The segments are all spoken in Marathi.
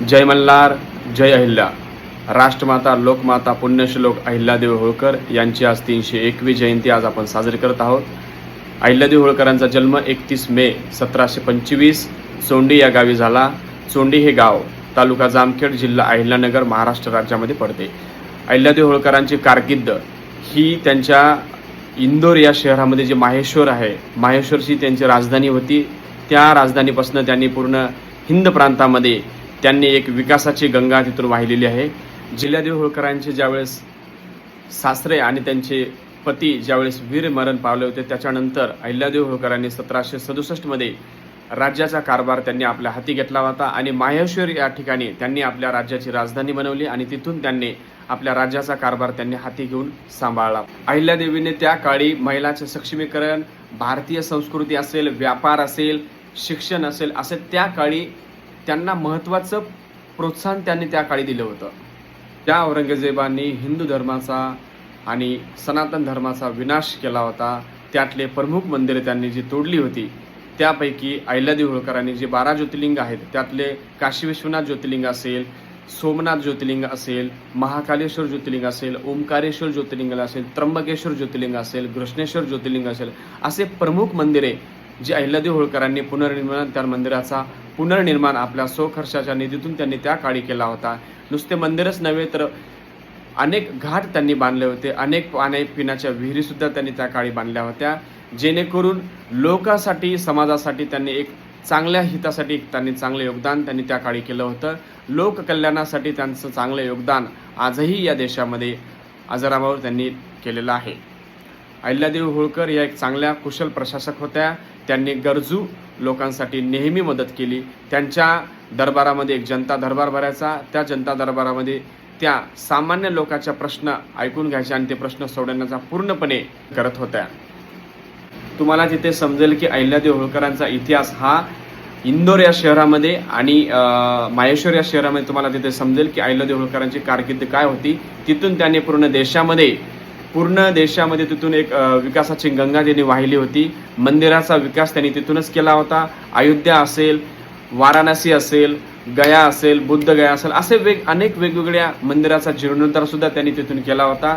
जय मल्हार, जय अहिल्या. राष्ट्रमाता, लोकमाता, पुण्यश्लोक अहिल्यादेवी होळकर यांची आज 301वी जयंती आज आपण साजरी करत आहोत. अहिल्यादेवी होळकरांचा जन्म 31 मे 1725 चोंडी या गावी झाला. चोंडी हे गाव तालुका जामखेड, जिल्हा अहिल्यानगर, महाराष्ट्र राज्यामध्ये पडते. अहिल्यादेवी होळकरांची कारकीर्द ही त्यांच्या इंदोर या शहरामध्ये जे माहेश्वर आहे, माहेश्वरची त्यांची राजधानी होती. त्या राजधानीपासून त्यांनी पूर्ण हिंद प्रांतामध्ये त्यांनी एक विकासाची गंगा तिथून वाहिलेली आहे. अहिल्यादेवी होळकरांचे ज्यावेळेस सासरे आणि त्यांचे पती ज्यावेळेस वीरमरण पावले होते, त्याच्यानंतर अहिल्यादेवी होळकरांनी 1767 मध्ये राज्याचा कारभार त्यांनी आपल्या हाती घेतला होता आणि माहेश्वर या ठिकाणी त्यांनी आपल्या राज्याची राजधानी बनवली आणि तिथून त्यांनी आपल्या राज्याचा कारभार त्यांनी हाती घेऊन सांभाळला. अहिल्यादेवीने त्या काळी महिलांचे सक्षमीकरण, भारतीय संस्कृती असेल, व्यापार असेल, शिक्षण असेल, असे त्या काळी त्यांना महत्त्वाचं प्रोत्साहन त्यांनी त्या काळी दिलं होतं. त्या औरंगजेबाने हिंदू धर्माचा आणि सनातन धर्माचा विनाश केला होता. त्यातले प्रमुख मंदिरे त्यांनी जी तोडली होती, त्यापैकी अहिल्यादेवी होळकरांनी जे 12 ज्योतिर्लिंग आहेत, त्यातले काशी विश्वनाथ ज्योतिर्लिंग असेल, सोमनाथ ज्योतिर्लिंग असेल, महाकालेश्वर ज्योतिर्लिंग असेल, ओंकारेश्वर ज्योतिर्लिंग असेल, त्र्यंबकेश्वर ज्योतिर्लिंग असेल, घृष्णेश्वर ज्योतिर्लिंग असेल, असे प्रमुख मंदिरे जे अहिल्यादेवी होळकरांनी पुनर्निर्माण, त्या मंदिराचा पुनर्निर्माण आपल्या स्वखर्चाच्या निधीतून त्यांनी त्या काळी केला होता. नुसते मंदिरच नव्हे तर अनेक घाट त्यांनी बांधले होते, अनेक पिण्याच्या विहिरी सुद्धा त्यांनी त्या काळी बांधल्या होत्या, जेणेकरून लोकांसाठी, समाजासाठी त्यांनी एक चांगल्या हितासाठी त्यांनी चांगले योगदान त्यांनी त्या काळी केलं होतं. लोककल्याणासाठी त्यांचं चांगलं योगदान आजही या देशामध्ये अजरामर त्यांनी केलेलं आहे. अहिल्यादेवी होळकर या एक चांगल्या कुशल प्रशासक होत्या. त्यांनी गरजू लोकांसाठी नेहमी मदत केली. त्यांच्या दरबारामध्ये एक जनता दरबार भरायचा. त्या जनता दरबारामध्ये त्या सामान्य लोकांच्या प्रश्न ऐकून घ्यायचे आणि ते प्रश्न सोडवण्याचा पूर्णपणे करत होत्या. तुम्हाला तिथे समजेल की अहिल्यादेवी होळकरांचा इतिहास हा इंदोर या शहरामध्ये आणि माहेश्वर या शहरामध्ये तुम्हाला तिथे समजेल की अहिल्यादेवी होळकरांची कारकीर्द काय होती. तिथून त्यांनी पूर्ण देशामध्ये तिथून एक विकासाची गंगा त्यांनी वाहिली होती. मंदिराचा विकास त्यांनी तिथूनच केला होता. अयोध्या असेल, वाराणसी असेल, गया असेल, बुद्धगया असेल, असे अनेक वेगवेगळ्या मंदिराचा जीर्णोद्धार सुद्धा त्यांनी तिथून केला होता.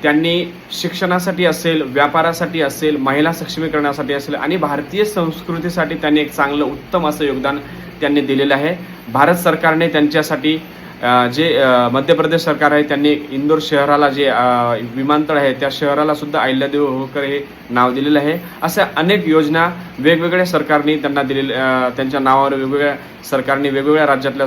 त्यांनी शिक्षणासाठी असेल, व्यापारासाठी असेल, महिला सक्षमीकरणासाठी असेल आणि भारतीय संस्कृतीसाठी त्यांनी एक चांगलं उत्तम असं योगदान त्यांनी दिलेलं आहे. भारत सरकारने त्यांच्यासाठी जे मध्य प्रदेश सरकार आहे, त्यांनी इंदोर शहराला जे विमानतळ आहे, त्या शहराला सुद्धा अहिल्यादेवी होळकर हे नाव दिलेलं आहे. अशा अनेक योजना वेगवेगळ्या सरकारने त्यांना दिलेल्या, त्यांच्या नावावर वेगवेगळ्या सरकारने वेगवेगळ्या राज्यातल्या